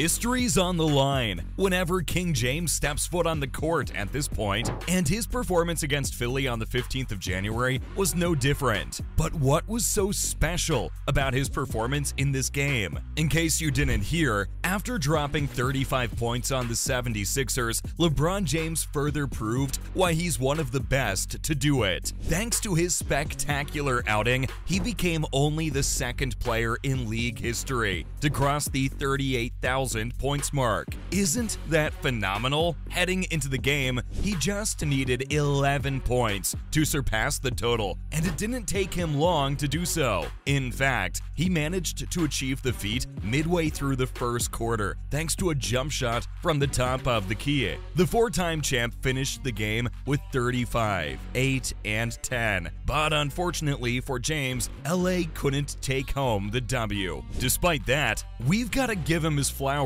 History's on the line whenever King James steps foot on the court at this point, and his performance against Philly on the 15th of January was no different. But what was so special about his performance in this game? In case you didn't hear, after dropping 35 points on the 76ers, LeBron James further proved why he's one of the best to do it. Thanks to his spectacular outing, he became only the second player in league history to cross the 38,000 points mark. Isn't that phenomenal? Heading into the game, he just needed 11 points to surpass the total, and it didn't take him long to do so. In fact, he managed to achieve the feat midway through the first quarter, thanks to a jump shot from the top of the key. The four-time champ finished the game with 35, 8, and 10, but unfortunately for James, LA couldn't take home the W. Despite that, we've got to give him his flowers,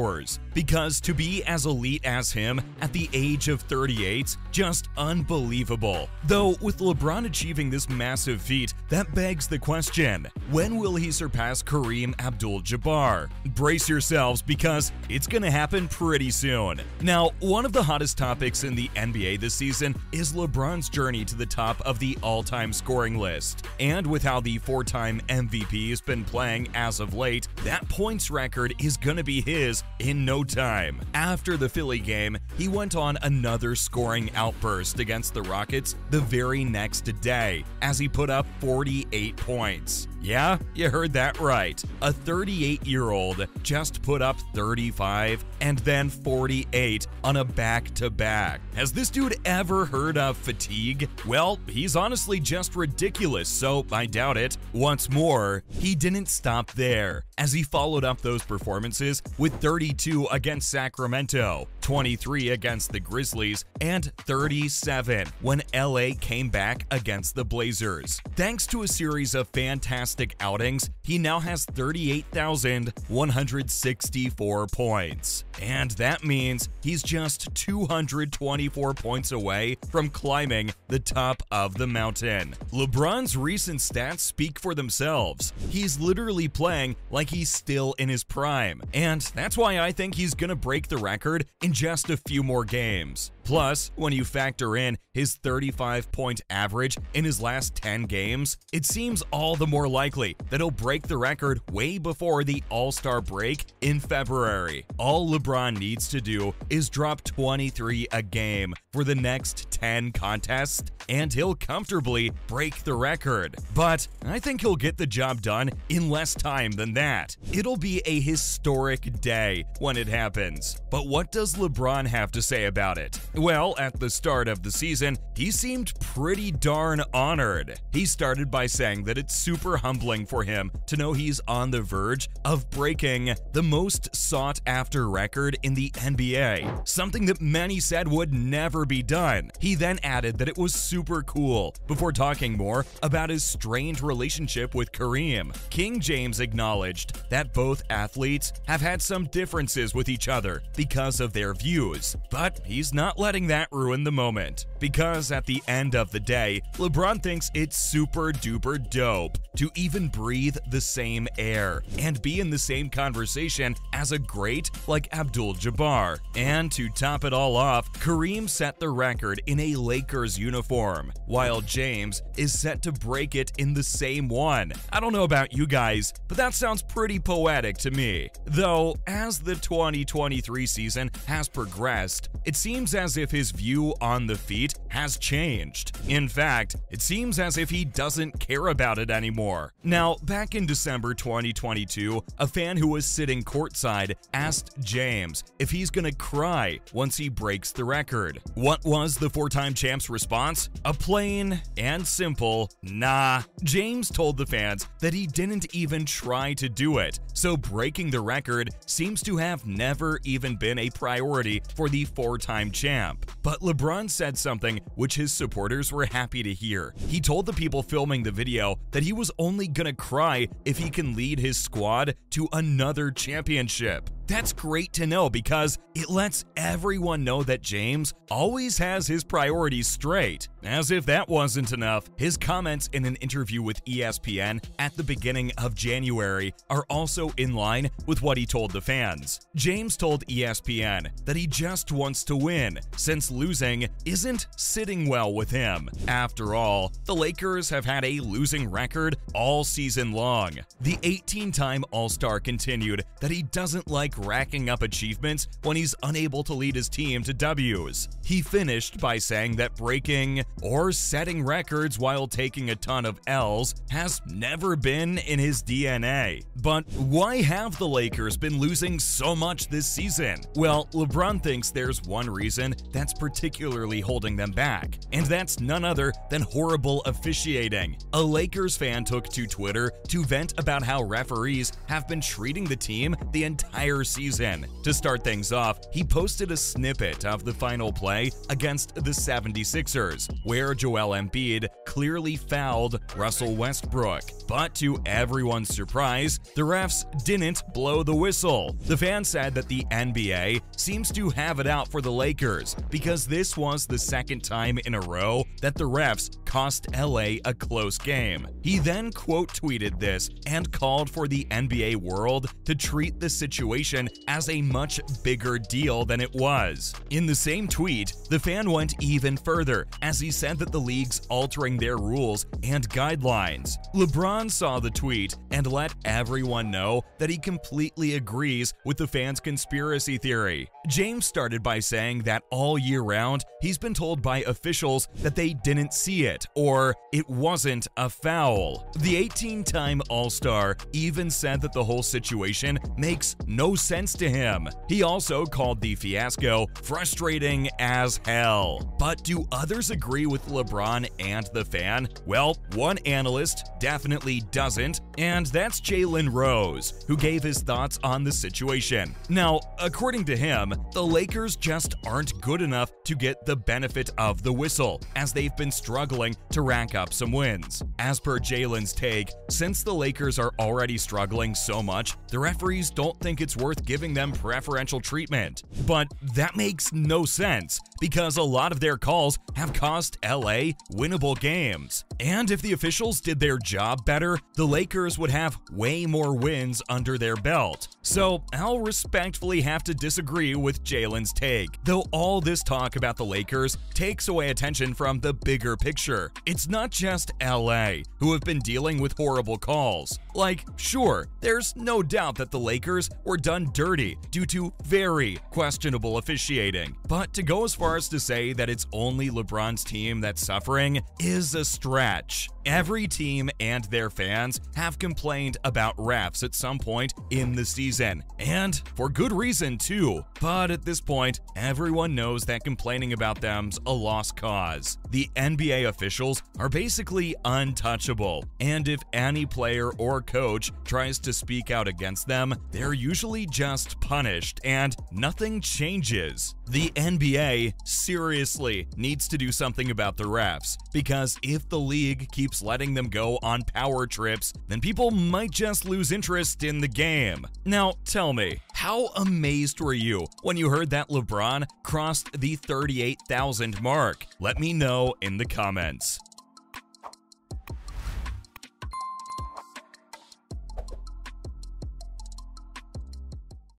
because to be as elite as him at the age of 38's just unbelievable. Though with LeBron achieving this massive feat, that begs the question, when will he surpass Kareem Abdul-Jabbar? Brace yourselves, because it's gonna happen pretty soon. Now, one of the hottest topics in the NBA this season is LeBron's journey to the top of the all-time scoring list. And with how the four-time MVP has been playing as of late, that points record is gonna be his in no time. After the Philly game, he went on another scoring outburst against the Rockets the very next day, as he put up 48 points. Yeah, you heard that right. A 38-year-old just put up 35 and then 48 on a back-to-back. Has this dude ever heard of fatigue? Well, he's honestly just ridiculous, so I doubt it. What's more, he didn't stop there, as he followed up those performances with 32 against Sacramento, 23 against the Grizzlies, and 37 when LA came back against the Blazers. Thanks to a series of fantastic outings, he now has 38,164 points. And that means he's just 224 points away from climbing the top of the mountain. LeBron's recent stats speak for themselves. He's literally playing like he's still in his prime, and that's why I think he's gonna break the record in just a few more games. Plus, when you factor in his 35-point average in his last 10 games, it seems all the more likely that he'll break the record way before the All-Star break in February. All LeBron needs to do is drop 23 a game for the next 10 contests, and he'll comfortably break the record. But I think he'll get the job done in less time than that. It'll be a historic day when it happens. But what does LeBron have to say about it? Well, at the start of the season, he seemed pretty darn honored. He started by saying that it's super humbling for him to know he's on the verge of breaking the most sought-after record in the NBA, something that many said would never be done. He then added that it was super cool, before talking more about his strained relationship with Kareem. King James acknowledged that both athletes have had some differences with each other because of their views, but he's not letting that ruin the moment, because at the end of the day, LeBron thinks it's super duper dope to even breathe the same air and be in the same conversation as a great like Abdul-Jabbar. And to top it all off, Kareem set the record in a Lakers uniform, while James is set to break it in the same one. I don't know about you guys, but that sounds pretty poetic to me. Though, as the 2023 season has progressed, it seems as if his view on the feat has changed. In fact, it seems as if he doesn't care about it anymore. Now, back in December 2022, a fan who was sitting courtside asked James if he's gonna cry once he breaks the record. What was the four-time champ's response? A plain and simple nah. James told the fans that he didn't even try to do it, so breaking the record seems to have never even been a priority for the four-time champ. But LeBron said something which his supporters were happy to hear. He told the people filming the video that he was only gonna cry if he can lead his squad to another championship. That's great to know because it lets everyone know that James always has his priorities straight. As if that wasn't enough, his comments in an interview with ESPN at the beginning of January are also in line with what he told the fans. James told ESPN that he just wants to win, since losing isn't sitting well with him. After all, the Lakers have had a losing record all season long. The 18-time All-Star continued that he doesn't like racking up achievements when he's unable to lead his team to W's. He finished by saying that breaking or setting records while taking a ton of L's has never been in his DNA. But why have the Lakers been losing so much this season? Well, LeBron thinks there's one reason that's particularly holding them back, and that's none other than horrible officiating. A Lakers fan took to Twitter to vent about how referees have been treating the team the entire season. To start things off, he posted a snippet of the final play against the 76ers, where Joel Embiid clearly fouled Russell Westbrook. But to everyone's surprise, the refs didn't blow the whistle. The fan said that the NBA seems to have it out for the Lakers because this was the second time in a row that the refs cost LA a close game. He then quote tweeted this and called for the NBA world to treat the situation as a much bigger deal than it was. In the same tweet, the fan went even further as he said that the league's altering their rules and guidelines. LeBron saw the tweet and let everyone know that he completely agrees with the fans' conspiracy theory. James started by saying that all year round, he's been told by officials that they didn't see it or it wasn't a foul. The 18-time All-Star even said that the whole situation makes no sense to him. He also called the fiasco frustrating as hell. But do others agree with LeBron and the fan? Well, one analyst definitely doesn't, and that's Jalen Rose, who gave his thoughts on the situation. Now, according to him, the Lakers just aren't good enough to get the benefit of the whistle, as they've been struggling to rack up some wins. As per Jalen's take, since the Lakers are already struggling so much, the referees don't think it's worth giving them preferential treatment. But that makes no sense, because a lot of their calls have cost LA winnable games. And if the officials did their job better, the Lakers would have way more wins under their belt. So I'll respectfully have to disagree with Jalen's take, though all this talk about the Lakers takes away attention from the bigger picture. It's not just LA who have been dealing with horrible calls. Like, sure, there's no doubt that the Lakers were done dirty due to very questionable officiating, but to go as far as to say that it's only LeBron's team that's suffering is a stretch. Every team and their fans have complained about refs at some point in the season, and for good reason too. But at this point, everyone knows that complaining about them's a lost cause. The NBA officials are basically untouchable, and if any player or coach tries to speak out against them, they're usually just punished and nothing changes. The NBA seriously needs to do something about the refs, because if the league keeps letting them go on power trips, then people might just lose interest in the game. Now, tell me, how amazed were you when you heard that LeBron crossed the 38,000 mark? Let me know in the comments.